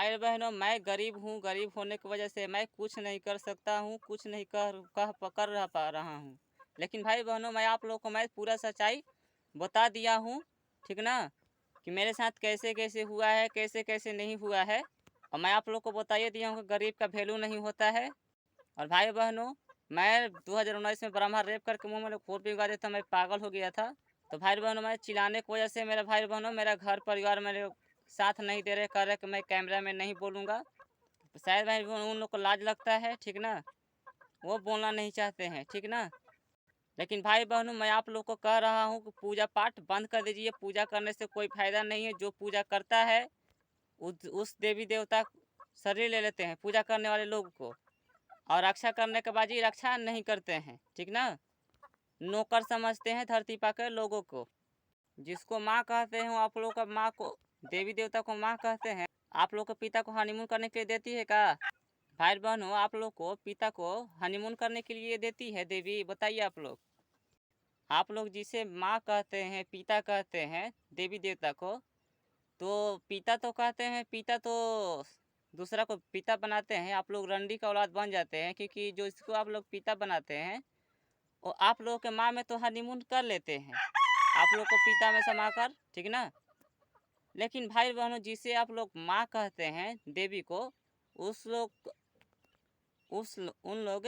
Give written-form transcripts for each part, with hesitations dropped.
भाई बहनों, मैं गरीब हूँ। गरीब होने की वजह से मैं कुछ नहीं कर सकता हूँ, कुछ नहीं कर रहा पा रहा हूँ। लेकिन भाई बहनों, मैं आप लोगों को मैं पूरा सच्चाई बता दिया हूँ, ठीक ना, कि मेरे साथ कैसे कैसे हुआ है, कैसे कैसे नहीं हुआ है। और मैं आप लोग को बताइए दिया हूँ कि गरीब का वैल्यू नहीं होता है। और भाई बहनों, मैं 2019 में ब्रह्मा रेप करके मुँह में खून पिघला दिया था, मैं पागल हो गया था। तो भाई बहनों, मैं चिल्लाने की वजह से मेरा भाई बहनों, मेरा घर परिवार मेरे साथ नहीं दे रहे, कर रहे कि मैं कैमरा में नहीं बोलूँगा। शायद भाई बहनों उन लोग को लाज लगता है, ठीक ना, वो बोलना नहीं चाहते हैं, ठीक ना। लेकिन भाई बहनों, मैं आप लोग को कह रहा हूँ कि पूजा पाठ बंद कर दीजिए। पूजा करने से कोई फायदा नहीं है। जो पूजा करता है उस देवी देवता शरीर ले लेते हैं पूजा करने वाले लोग को, और रक्षा करने के बाद ही रक्षा नहीं करते हैं, ठीक ना। नौकर समझते हैं धरती पा के लोगों को। जिसको माँ कहते हैं वो आप लोग का माँ को, देवी देवता को माँ कहते हैं। आप लोग को पिता को हनीमून करने के लिए देती है का? भाई बहनों, आप लोग को पिता को हनीमून करने के लिए देती है देवी? बताइए आप लोग। आप लोग जिसे माँ कहते हैं, पिता कहते हैं देवी देवता को, तो पिता तो कहते हैं, पिता तो दूसरा को पिता बनाते हैं। आप लोग रंडी का औलाद बन जाते हैं, क्योंकि जो इसको आप लोग पिता बनाते हैं वो आप लोगों के माँ में तो हनीमून कर लेते हैं, आप लोग को पिता में समाकर, ठीक ना। लेकिन भाई बहनों, जिसे आप लोग माँ कहते हैं देवी को, उस लोग उन लोग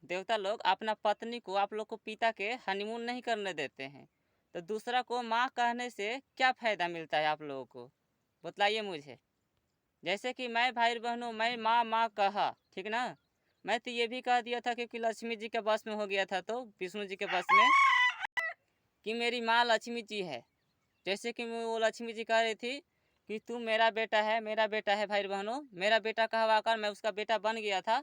देवता लोग अपना पत्नी को आप लोग को पिता के हनीमून नहीं करने देते हैं। तो दूसरा को माँ कहने से क्या फ़ायदा मिलता है आप लोगों को? बतलाइए मुझे। जैसे कि मैं भाई बहनों, मैं माँ माँ कहा, ठीक ना। मैं तो ये भी कह दिया था क्योंकि लक्ष्मी जी के बस में हो गया था, तो विष्णु जी के बस में, कि मेरी माँ लक्ष्मी जी है। जैसे कि वो लक्ष्मी जी कह रही थी कि तू मेरा बेटा है, मेरा बेटा है। भाई बहनों, मेरा बेटा कहवा कर मैं उसका बेटा बन गया था,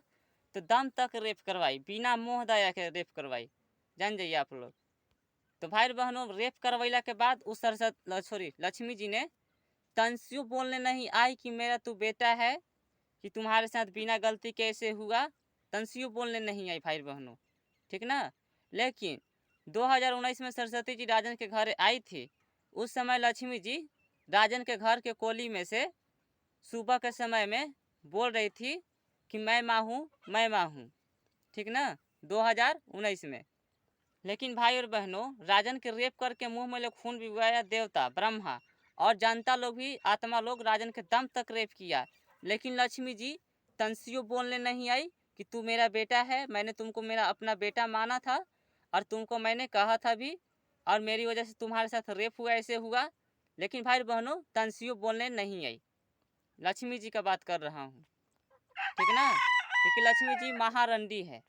तो दम तक रेप करवाई, बिना मोह दया के रेप करवाई, जान जाइए आप लोग। तो भाई बहनों, रेप करवैला के बाद उस सॉरी लक्ष्मी जी ने तंसियों बोलने नहीं आई कि मेरा तू बेटा है, कि तुम्हारे साथ बिना गलती कैसे हुआ। तंसियों बोलने नहीं आई भाई बहनों, ठीक ना। लेकिन 2019 में सरस्वती जी राजन के घर आई थी। उस समय लक्ष्मी जी राजन के घर के कोली में से सुबह के समय में बोल रही थी कि मैं माँ हूँ, मैं माँ हूँ, ठीक ना, 2019 में। लेकिन भाई और बहनों, राजन के रेप करके मुंह में लोग खून पिघलाया देवता ब्रह्मा और जनता लोग भी, आत्मा लोग राजन के दम तक रेप किया। लेकिन लक्ष्मी जी तंसियों बोलने नहीं आई कि तू मेरा बेटा है, मैंने तुमको मेरा अपना बेटा माना था और तुमको मैंने कहा था भी, और मेरी वजह से तुम्हारे साथ रेप हुआ, ऐसे हुआ। लेकिन भाई बहनों, तंसियों बोलने नहीं आई। लक्ष्मी जी का बात कर रहा हूँ, ठीक ना, क्योंकि लक्ष्मी जी महारंडी है।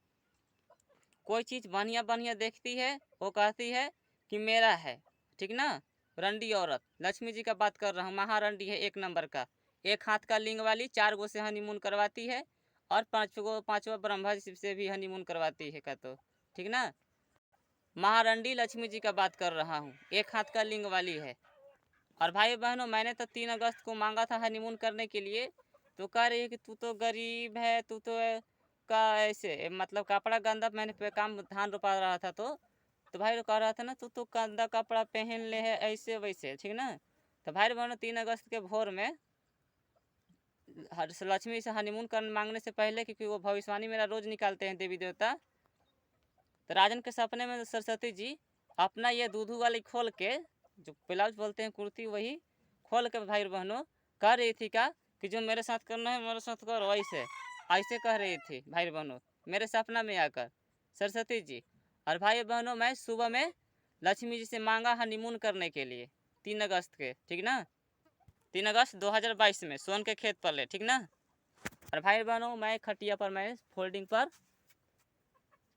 कोई चीज़ बढ़िया बढ़िया देखती है, वो कहती है कि मेरा है, ठीक ना। रंडी औरत लक्ष्मी जी का बात कर रहा हूँ, महारंडी है एक नंबर का। एक हाथ का लिंग वाली 4 गो से हनीमून करवाती है, और 5वां ब्रह्मा जी से भी हनीमून करवाती है का, तो ठीक ना। महारंडी लक्ष्मी जी का बात कर रहा हूँ, एक हाथ का लिंग वाली है। और भाई बहनों, मैंने तो 3 अगस्त को मांगा था हनीमून करने के लिए, तो कह रही है कि तू तो गरीब है, तू तो का ऐसे मतलब कपड़ा गंदा, मैंने पे काम धान रोपा रहा था, तो भाई लोग कह रहा था ना तू तो गंदा कपड़ा पहन ले है, ऐसे वैसे, ठीक ना। तो भाई बहनों, 3 अगस्त के भोर में लक्ष्मी से हनीमून कर मांगने से पहले, क्योंकि वो भविष्यवाणी मेरा रोज निकालते हैं देवी देवता, तो राजन के सपने में सरस्वती जी अपना ये दूधू वाली खोल के, जो ब्लाउज बोलते हैं कुर्ती, वही खोल के भाई बहनों कह रही थी का कि जो मेरे साथ करना है मेरे साथ करो, ऐसे ऐसे कह रही थी भाई बहनों, मेरे सपना में आकर सरस्वती जी। और भाई बहनों, मैं सुबह में लक्ष्मी जी से मांगा हनीमून करने के लिए 3 अगस्त के, ठीक ना, 3 अगस्त 2022 में सोन के खेत पर ले, ठीक ना। और भाई बहनों, मैं खटिया पर, मैं फोल्डिंग पर,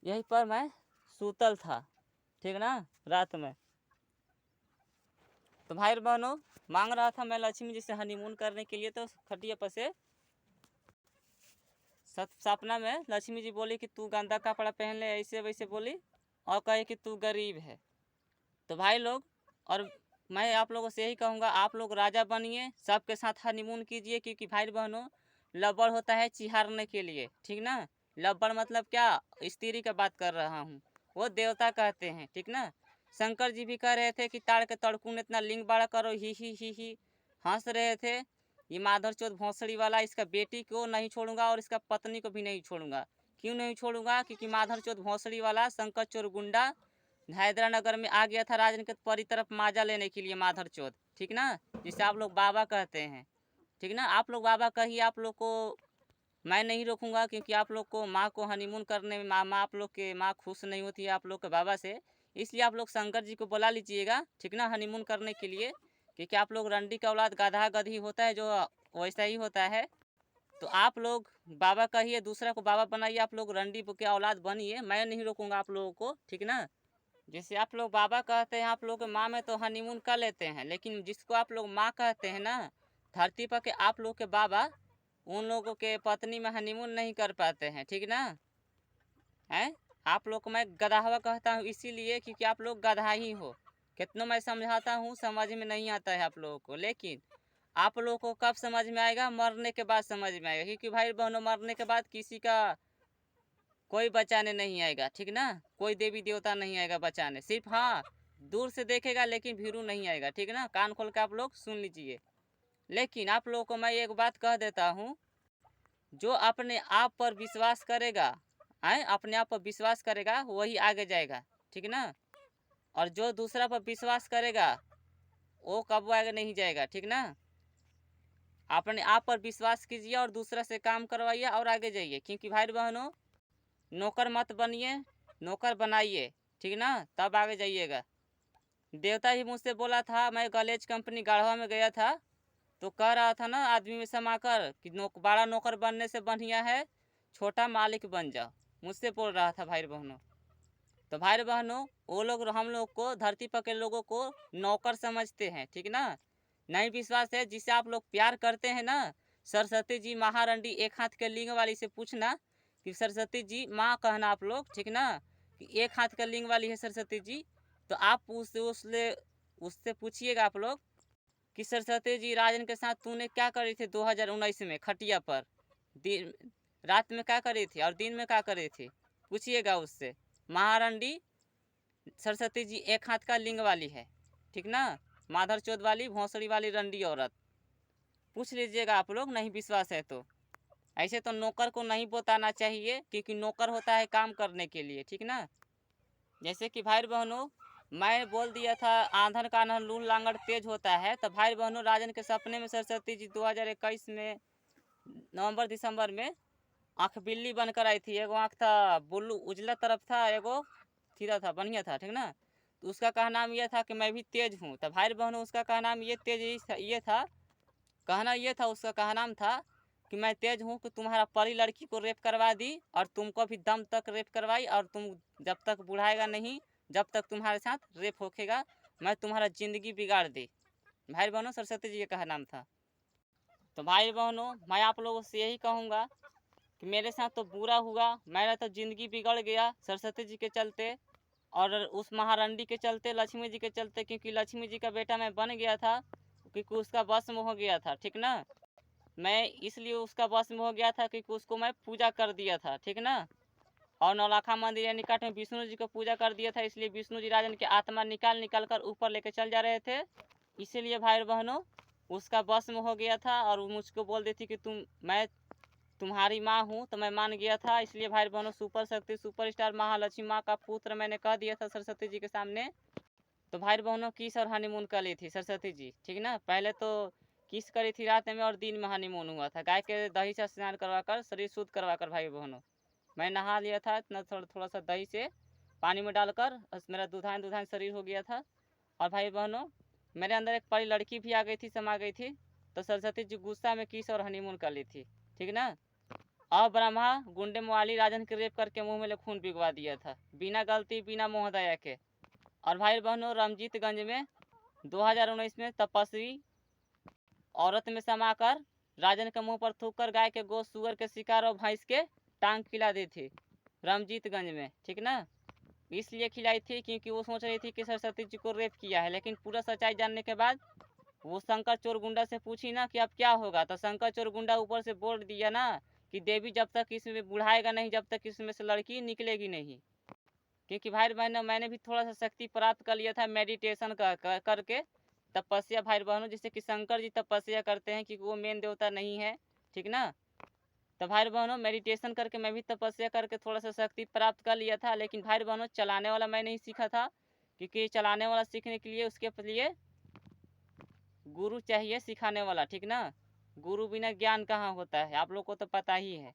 यहीं पर मैं सूतल था, ठीक ना, रात में। तो भाई बहनों, मांग रहा था मैं लक्ष्मी जी से हनीमून करने के लिए, तो खटिया पर से सपना में लक्ष्मी जी बोली कि तू गंदा कपड़ा पहन ले, ऐसे वैसे बोली, और कहे कि तू गरीब है। तो भाई लोग, और मैं आप लोगों से यही कहूँगा, आप लोग राजा बनिए, सबके साथ हनीमून कीजिए, क्योंकि भाई बहनों, लब्बड़ होता है चिहारने के लिए, ठीक ना। लब्बड़ मतलब क्या, स्त्री का बात कर रहा हूँ, वो देवता कहते हैं, ठीक ना। शंकर जी भी कह रहे थे कि ताड़ के तड़कून इतना लिंग बड़ा करो, ही हंस रहे थे। ये माधर चौथ भोंसड़ी वाला इसका बेटी को नहीं छोड़ूंगा और इसका पत्नी को भी नहीं छोड़ूंगा। क्यों नहीं छोड़ूंगा? क्योंकि माधर चौथ भोंसड़ी वाला शंकर चोर गुंडा हैदरानगर में आ गया था राजनीतिक परी तरफ माजा लेने के लिए माधर चौथ, ठीक ना, जिसे आप लोग बाबा कहते हैं, ठीक ना। आप लोग बाबा कहिए, आप लोग को मैं नहीं रोकूंगा, क्योंकि आप लोग को माँ को हनीमून करने में माँ आप लोग के माँ खुश नहीं होती है आप लोग के बाबा से, इसलिए आप लोग शंकर जी को बुला लीजिएगा, ठीक ना, हनीमून करने के लिए। क्योंकि आप लोग रंडी का औलाद गधा गधी होता है जो वैसा ही होता है। तो आप लोग बाबा कहिए, दूसरा को बाबा बनाइए, आप लोग रंडी के औलाद बनिए, मैं नहीं रोकूंगा आप लोगों को, ठीक ना। जैसे आप लोग बाबा कहते हैं, आप लोग के माँ में तो हनीमून कर लेते हैं, लेकिन जिसको आप लोग माँ कहते हैं ना, धरती पर के आप लोग के बाबा उन लोगों के पत्नी में हनीमून नहीं कर पाते हैं, ठीक ना है। आप लोग को मैं गधावा कहता हूँ इसीलिए क्योंकि आप लोग गधा ही हो। कितना मैं समझाता हूँ समझ में नहीं आता है आप लोगों को, लेकिन आप लोगों को कब समझ में आएगा? मरने के बाद समझ में आएगा। क्योंकि भाई बहनों, मरने के बाद किसी का कोई बचाने नहीं आएगा, ठीक ना। कोई देवी देवता नहीं आएगा बचाने, सिर्फ हाँ दूर से देखेगा लेकिन भीरू नहीं आएगा, ठीक ना। कान खोल के आप लोग सुन लीजिए। लेकिन आप लोगों को मैं एक बात कह देता हूँ, जो अपने आप पर विश्वास करेगा, अपने आप पर विश्वास करेगा वही आगे जाएगा, ठीक ना। और जो दूसरा पर विश्वास करेगा वो कब आगे नहीं जाएगा, ठीक ना। अपने आप पर विश्वास कीजिए और दूसरा से काम करवाइए और आगे जाइए। क्योंकि भाई बहनों, नौकर मत बनिए, नौकर बनाइए, ठीक ना, तब आगे जाइएगा। देवता ही मुझसे बोला था, मैं गलेज कंपनी गाढ़वा में गया था तो कह रहा था ना आदमी में समाकर कि बड़ा नौकर बनने से बढ़िया है छोटा मालिक बन जाओ, मुझसे बोल रहा था भाई बहनों। तो भाई बहनों, वो लोग हम लोग को धरती पर के लोगों को नौकर समझते हैं, ठीक ना। नहीं विश्वास है, जिसे आप लोग प्यार करते हैं ना, सरस्वती जी महारंडी एक हाथ के लिंग वाली से पूछना कि सरस्वती जी माँ कहना आप लोग, ठीक ना, कि एक हाथ का लिंग वाली है सरस्वती जी। तो आप उससे पूछिएगा आप लोग कि सरस्वती जी राजन के साथ तूने क्या करी थी 2019 में खटिया पर, दिन रात में क्या करी थी और दिन में क्या करी थी, पूछिएगा उससे। महारंडी सरस्वती जी एक हाथ का लिंग वाली है, ठीक ना, माधर चौथ वाली भोंसड़ी वाली रंडी औरत, पूछ लीजिएगा आप लोग, नहीं विश्वास है तो। ऐसे तो नौकर को नहीं बताना चाहिए, क्योंकि नौकर होता है काम करने के लिए, ठीक ना। जैसे कि भाई बहनों, मैं बोल दिया था आंधन का लून लांगड़ तेज होता है, तो भाई बहनों राजन के सपने में सरस्वती जी 2021 में नवंबर दिसंबर में आँख बिल्ली बनकर आई थी। एगो आँख था बुल्लू उजला तरफ था, एगो सीधा था, बढ़िया था, ठीक ना। तो उसका कहनाम ये था कि मैं भी तेज हूँ। तो भाई बहनों, उसका कहनाम ये तेज ये था, कहना ये था, उसका कहनाम था कि मैं तेज हूँ कि तुम्हारा परी लड़की को रेप करवा दी और तुमको भी दम तक रेप करवाई, और तुम जब तक बुढ़ाएगा नहीं, जब तक तुम्हारे साथ रेप होखेगा, मैं तुम्हारा ज़िंदगी बिगाड़ दी। भाई बहनों, सरस्वती जी का नाम था। तो भाई बहनों, मैं आप लोगों से यही कहूँगा कि मेरे साथ तो बुरा हुआ, मेरा तो ज़िंदगी बिगड़ गया सरस्वती जी के चलते और उस महारंडी के चलते, लक्ष्मी जी के चलते। क्योंकि लक्ष्मी जी का बेटा मैं बन गया था, क्योंकि उसका भस्म हो गया था, ठीक ना। मैं इसलिए उसका वश में हो गया था क्योंकि उसको मैं पूजा कर दिया था, ठीक ना। और नौलखा मंदिर या निकट में विष्णु जी को पूजा कर दिया था, इसलिए विष्णु जी राजन की आत्मा निकाल निकाल कर ऊपर लेके चल जा रहे थे। इसीलिए भाई बहनों, उसका वश में हो गया था और मुझको बोल दी थी कि मैं तुम्हारी माँ हूँ, तो मैं मान गया था। इसलिए भाई बहनों, सुपर शक्ति सुपरस्टार महालक्ष्मी माँ का पुत्र मैंने कह दिया था सरस्वती जी के सामने। तो भाई बहनों, किस और हनीमून कर ली थी सरस्वती जी, ठीक ना। पहले तो किस करी थी रात में और दिन में हनीमून हुआ था, गाय के दही से स्नान करवाकर शरीर शुद्ध करवाकर। भाई बहनों, मैं नहा लिया था इतना, थोड़ा सा दही से पानी में डालकर मेरा दुधान दुधान शरीर हो गया था। और भाई बहनों, मेरे अंदर एक परी लड़की भी आ गई थी, समा गई थी। तो सरस्वती जी गुस्सा में किस और हनीमून कर ली थी, ठीक ना। और ब्रह्मा गुंडे मुआली राजन के रेप करके मुंह में खून पिघवा दिया था, बिना गलती बिना मोह दया के। और भाई बहनों, रमजीतगंज में 2019 में तपस्वी औरत में समाकर राजन के मुंह पर थूक कर गाय के गोश्त, सुअर के शिकार और भैंस के टांग खिला दी थी रमजीतगंज में, ठीक ना। इसलिए खिलाई थी क्योंकि वो सोच रही थी कि सरस्वती जी को रेप किया है, लेकिन पूरा सच्चाई जानने के बाद वो शंकर चोर गुंडा से पूछी ना कि अब क्या होगा, तो शंकर चोर गुंडा ऊपर से बोल दिया ना कि देवी जब तक इसमें बुढ़ाएगा नहीं, जब तक इसमें से लड़की निकलेगी नहीं। क्योंकि भाई बहनों, मैंने भी थोड़ा सा शक्ति प्राप्त कर लिया था मेडिटेशन करके, तपस्या भाई बहनों, जैसे कि शंकर जी तपस्या करते हैं, क्योंकि वो मेन देवता नहीं है, ठीक ना। तो भाई बहनों मेडिटेशन करके मैं भी तपस्या करके थोड़ा सा शक्ति प्राप्त कर लिया था, लेकिन भाई बहनों चलाने वाला मैं नहीं सीखा था, क्योंकि चलाने वाला सीखने के लिए उसके लिए गुरु चाहिए सिखाने वाला, ठीक ना। गुरु बिना ज्ञान कहाँ होता है, आप लोग को तो पता ही है।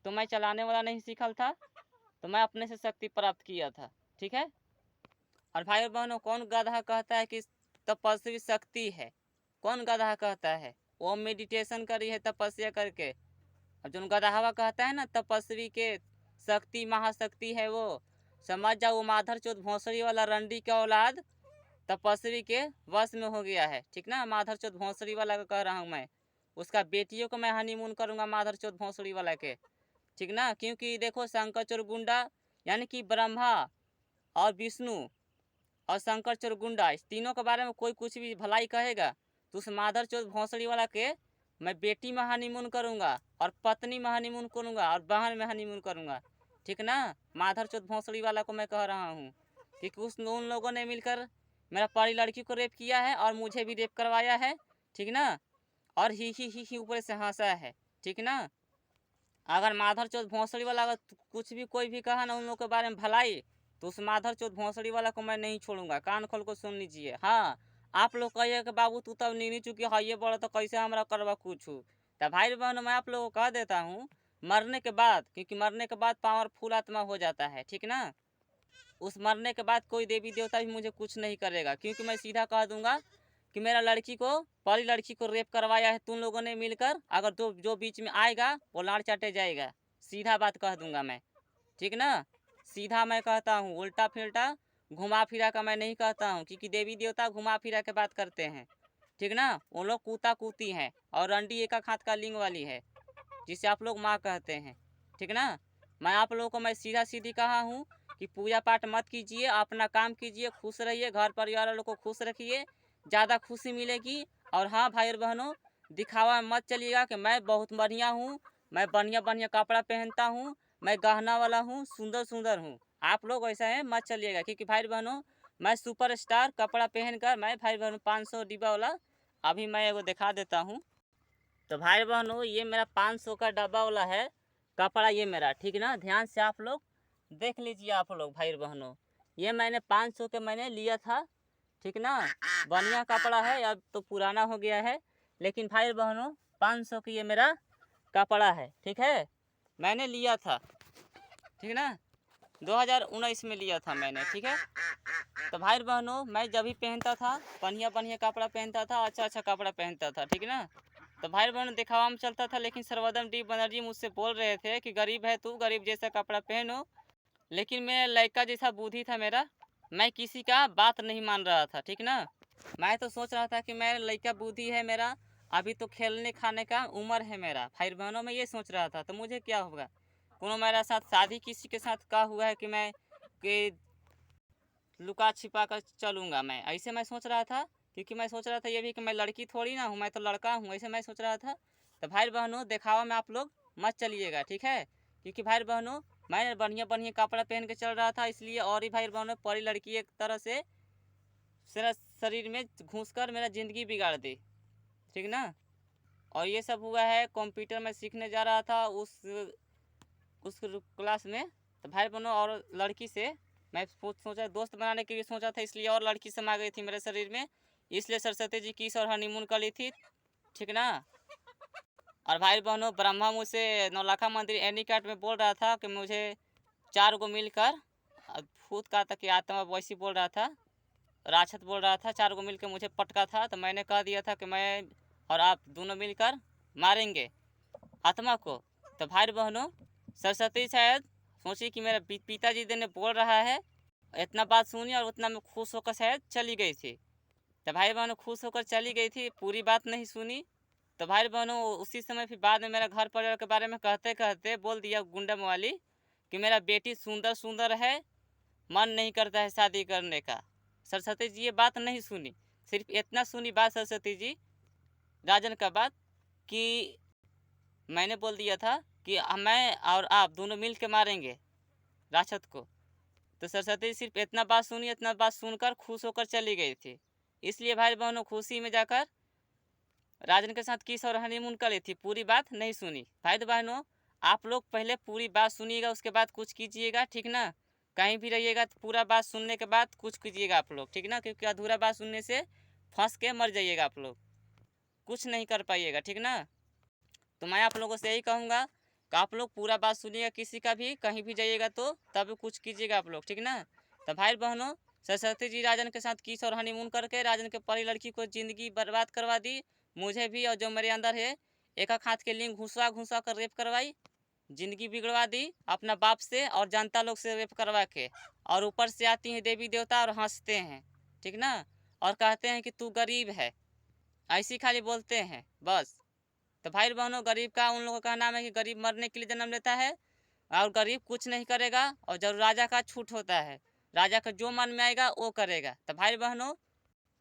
तो मैं चलाने वाला नहीं सीखा था, तो मैं अपने से शक्ति प्राप्त किया था, ठीक है। और भाई बहनों कौन गधा कहता है कि तपस्वी शक्ति है? कौन गधा कहता है? वो मेडिटेशन करी है तपस्या करके। और जो गधावा कहता है ना तपस्वी के शक्ति महाशक्ति है, वो समझ जाओ वो माधर चौथ भोंसड़ी वाला रंडी का औलाद तपस्वी के वश में हो गया है, ठीक ना। माधर चौथ भोंसड़ी वाला का कह रहा हूँ मैं, उसका बेटियों को मैं हनीमून करूँगा माधर चौथ भोंसड़ी वाला के, ठीक ना। क्योंकि देखो शंकर चोरगुंडा यानी कि ब्रह्मा और विष्णु और शंकर चोरगुंडा, इस तीनों के बारे में कोई कुछ भी भलाई कहेगा तो उस माधर चौथ भोंसड़ी वाला के मैं बेटी में हनीमून करूँगा और पत्नी में हनीमून करूँगा और बहन में हनीमून करूँगा, ठीक ना। माधर चौथ भोंसड़ी वाला को मैं कह रहा हूँ, क्योंकि उन लोगों ने मिलकर मेरा परी लड़की को रेप किया है और मुझे भी रेप करवाया है, ठीक ना। और ही ऊपर से हंसा है, ठीक ना। अगर माधर चौथ भोंसड़ी वाला अगर कुछ भी कोई भी कहा ना उन लोगों के बारे में भलाई, तो उस माधर चौथ भोंसड़ी वाला को मैं नहीं छोड़ूंगा। कान खोल को सुन लीजिए। हाँ, आप लोग कहिए कि बाबू तू तब नीनी चुकी है ये बड़ा तो कैसे हमरा करवा कुछ। तो भाई बहन मैं आप लोगों को कह देता हूँ, मरने के बाद, क्योंकि मरने के बाद पावरफुल आत्मा हो जाता है, ठीक ना। उस मरने के बाद कोई देवी देवता भी मुझे कुछ नहीं करेगा, क्योंकि मैं सीधा कह दूंगा कि मेरा लड़की को परी लड़की को रेप करवाया है तुम लोगों ने मिलकर, अगर जो बीच में आएगा वो लाड़ चाटे जाएगा। सीधा बात कह दूंगा मैं, ठीक ना। सीधा मैं कहता हूँ, उल्टा फिल्टा घुमा फिरा का मैं नहीं कहता हूँ, क्योंकि देवी देवता घुमा फिरा के बात करते हैं, ठीक ना। वो लोग कूता कूती हैं और रंडी एक हाथ का लिंग वाली है, जिसे आप लोग माँ कहते हैं, ठीक ना। मैं आप लोगों को मैं सीधा सीधी कहा हूँ कि पूजा पाठ मत कीजिए, अपना काम कीजिए, खुश रहिए, घर परिवार वालों को खुश रखिए, ज़्यादा खुशी मिलेगी। और हाँ भाई और बहनों, दिखावा मत चलिएगा कि मैं बहुत बढ़िया हूँ, मैं बढ़िया बढ़िया कपड़ा पहनता हूँ, मैं गहना वाला हूँ, सुंदर सुंदर हूँ। आप लोग ऐसा है मत चलिएगा, क्योंकि भाई बहनों मैं सुपर स्टार कपड़ा पहन कर मैं भाई बहनों 500 डिब्बा वाला अभी मैं वो दिखा देता हूँ। तो भाई बहनों ये मेरा 500 का डब्बा वाला है कपड़ा, ये मेरा, ठीक ना। ध्यान से आप लोग देख लीजिए आप लोग भाई बहनों, ये मैंने 500 के मैंने लिया था, ठीक ना। बढ़िया कपड़ा है, अब तो पुराना हो गया है, लेकिन भाई बहनों 500 की ये मेरा कपड़ा है, ठीक है। मैंने लिया था, ठीक ना, 2019 में लिया था मैंने, ठीक है। तो भाई बहनों मैं जब भी पहनता था बढ़िया बढ़िया कपड़ा पहनता था, अच्छा अच्छा कपड़ा पहनता था, ठीक ना। तो भाई बहन दिखावा में चलता था, लेकिन सर्वोदम डी बनर्जी मुझसे बोल रहे थे कि गरीब है तू, गरीब जैसा कपड़ा पहनो। लेकिन मेरा लड़का जैसा बुद्धि था मेरा, मैं किसी का बात नहीं मान रहा था, ठीक ना। मैं तो सोच रहा था कि मेरा लड़का बुद्धि है मेरा, अभी तो खेलने खाने का उम्र है मेरा। भाई बहनों मैं ये सोच रहा था, तो मुझे क्या होगा, कोनो मेरा साथ शादी किसी के साथ का हुआ है कि मैं कि लुका छिपा कर चलूँगा, मैं ऐसे मैं सोच रहा था। क्योंकि मैं सोच रहा था ये भी कि मैं लड़की थोड़ी ना हूँ, मैं तो लड़का हूँ, ऐसे मैं सोच रहा था। तो भाई बहनों दिखावा में आप लोग मत चलिएगा, ठीक है। क्योंकि भाई बहनों मैं बढ़िया बढ़िया कपड़ा पहन के चल रहा था, इसलिए और ही भाई बहनों परी लड़की एक तरह से मेरा शरीर में घुस कर मेरा ज़िंदगी बिगाड़ दी, ठीक ना। और ये सब हुआ है कंप्यूटर में सीखने जा रहा था उस क्लास में। तो भाई बहनों और लड़की से मैं सोचा दोस्त बनाने के लिए सोचा था, इसलिए और लड़की समा गई थी मेरे शरीर में, इसलिए सरस्वती जी किस और हनीमून कर ली थी, ठीक ना। और भाई बहनों ब्रह्मा मुझसे नौलखा मंदिर एनी कार्ड में बोल रहा था कि मुझे 4 को मिलकर भूत का तक आत्मा वैसी बोल रहा था, राक्षस बोल रहा था, 4 को मिलकर मुझे पटका था। तो मैंने कह दिया था कि मैं और आप दोनों मिलकर मारेंगे आत्मा को। तो भाई बहनों सरस्वती शायद सोची कि मेरा पिताजी ने बोल रहा है, इतना बात सुनी और उतना में खुश होकर शायद चली गई थी। तो भाई बहनों खुश होकर चली गई थी, पूरी बात नहीं सुनी। तो भाई बहनों उसी समय फिर बाद में मेरा घर परिवार के बारे में कहते कहते बोल दिया गुंडम वाली कि मेरा बेटी सुंदर सुंदर है, मन नहीं करता है शादी करने का। सरस्वती जी ये बात नहीं सुनी, सिर्फ इतना सुनी बात सरस्वती जी राजन का बात कि मैंने बोल दिया था कि मैं और आप दोनों मिल के मारेंगे राक्षस को। तो सरस्वती सिर्फ इतना बात सुनी, इतना बात सुनकर खुश होकर चली गई थी। इसलिए भाई बहनों खुशी में जाकर राजन के साथ किस और हनीमून कर ली थी, पूरी बात नहीं सुनी। भाई बहनों आप लोग पहले पूरी बात सुनिएगा, उसके बाद कुछ कीजिएगा, ठीक ना। कहीं भी रहिएगा तो पूरा बात सुनने के बाद कुछ कीजिएगा आप लोग, ठीक ना, क्योंकि अधूरा बात सुनने से फंस के मर जाइएगा आप लोग, कुछ नहीं कर पाइएगा, ठीक ना। तो मैं आप लोगों से यही कहूँगा कि आप लोग पूरा बात सुनिएगा, किसी का भी कहीं भी जाइएगा तो तब कुछ कीजिएगा आप लोग, ठीक ना। तो भाई बहनों सरस्वती जी राजन के साथ किस और हनीमून करके राजन के परी लड़की को ज़िंदगी बर्बाद करवा दी, मुझे भी और जो मेरे अंदर है एक एक हाथ के लिंग घुसवा घुसवा कर रेप करवाई, ज़िंदगी बिगड़वा दी अपना बाप से और जनता लोग से रेप करवा के, और ऊपर से आती हैं देवी देवता और हंसते हैं, ठीक ना, और कहते हैं कि तू गरीब है, ऐसी खाली बोलते हैं बस। तो भाई बहनों गरीब का उन लोगों का नाम है कि गरीब मरने के लिए जन्म लेता है और गरीब कुछ नहीं करेगा, और जब राजा का छूट होता है राजा का जो मन में आएगा वो करेगा। तो भाई बहनों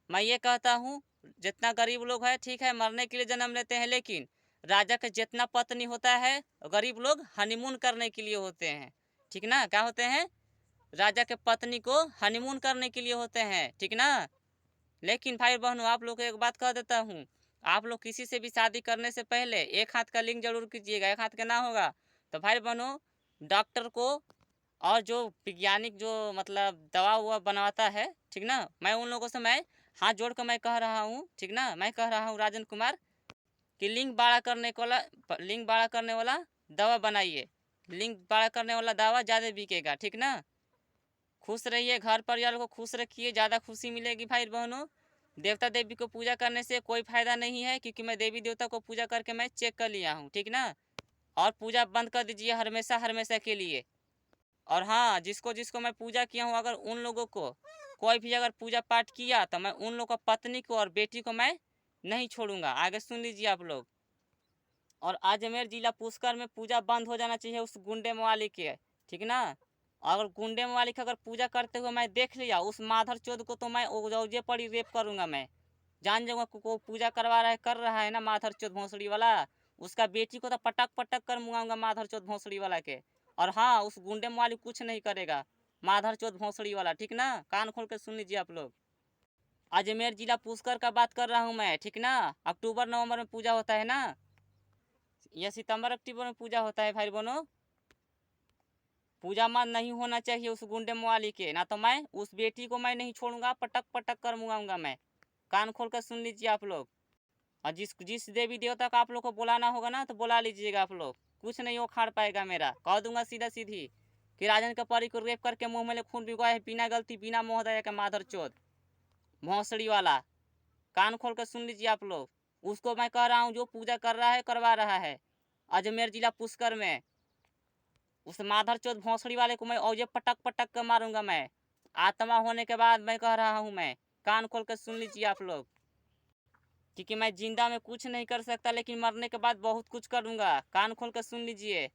मैं ये कहता हूँ जितना गरीब लोग हैं ठीक है मरने के लिए जन्म लेते हैं, लेकिन राजा का जितना पत्नी होता है गरीब लोग हनीमून करने के लिए होते हैं, ठीक ना। क्या होते हैं, राजा के पत्नी को हनीमून करने के लिए होते हैं, ठीक ना। लेकिन भाई बहनों आप लोग को एक बात कह देता हूँ, आप लोग किसी से भी शादी करने से पहले एक हाथ का लिंक जरूर कीजिएगा, एक हाथ का ना होगा तो भाई बहनों डॉक्टर को और जो वैज्ञानिक जो मतलब दवा हुआ बनवाता है, ठीक ना, मैं उन लोगों से मैं हाथ जोड़ कर मैं कह रहा हूँ, ठीक ना, मैं कह रहा हूँ राजन कुमार कि लिंग बाड़ा करने वाला दवा बनाइए, लिंग बाड़ा करने वाला दवा ज़्यादा बिकेगा, ठीक ना। खुश रहिए, घर परिवार को खुश रखिए, ज़्यादा खुशी मिलेगी भाई बहनों। देवता देवी को पूजा करने से कोई फायदा नहीं है, क्योंकि मैं देवी देवता को पूजा करके मैं चेक कर लिया हूँ, ठीक ना। और पूजा बंद कर दीजिए हमेशा हमेशा के लिए। और हाँ जिसको जिसको मैं पूजा किया हूँ अगर उन लोगों को कोई भी अगर पूजा पाठ किया तो मैं उन लोगों को पत्नी को और बेटी को मैं नहीं छोड़ूंगा। आगे सुन लीजिए आप लोग। और अजमेर जिला पुष्कर में पूजा बंद हो जाना चाहिए उस गुंडे मवाली के, ठीक ना। अगर गुंडे मवाली की अगर पूजा करते हुए मैं देख लिया उस माधर चौध को तो मैं ओजे पड़ी रेप करूंगा मैं। जान जाऊंगा को पूजा करवा रहा है कर रहा है ना माधर चौध भोंसड़ी वाला, उसका बेटी को तो पटक पटक कर मुआऊंगा माधर चौध भोंसड़ी वाला के। और हाँ उस गुंडे मवाली कुछ नहीं करेगा माधर चौध भोंसड़ी वाला, ठीक ना। कान खोल के सुन लीजिए आप लोग। अजमेर जिला पुष्कर का बात कर रहा हूँ मैं, ठीक ना। अक्टूबर नवंबर में पूजा होता है ना, या सितंबर अक्टूबर में पूजा होता है भाई बहनों। पूजा मत नहीं होना चाहिए उस गुंडे मवाली के, ना तो मैं उस बेटी को मैं नहीं छोड़ूंगा, पटक पटक कर मुआऊंगा मैं। कान खोल कर सुन लीजिए आप लोग। और जिस जिस देवी देवता का आप लोग को बुलाना होगा ना तो बुला लीजिएगा आप लोग, कुछ नहीं वो खाड़ पाएगा मेरा, कह दूंगा सीधा सीधी कि राजन के परी को रेप करके मुंह में खून भिगवाए है बिना गलती बिना मोहदया के माधर चौथ भोंसड़ी वाला। कान खोल कर सुन लीजिए आप लोग। उसको मैं कह रहा हूँ जो पूजा कर रहा है करवा रहा है अजमेर जिला पुष्कर में, उस माधर चौथ भोंसड़ी वाले को मैं औजे पटक पटक कर मारूंगा मैं। आत्मा होने के बाद मैं कह रहा हूँ मैं, कान खोल कर सुन लीजिए आप लोग। क्योंकि मैं जिंदा में कुछ नहीं कर सकता लेकिन मरने के बाद बहुत कुछ करूंगा, कान खोल कर सुन लीजिए।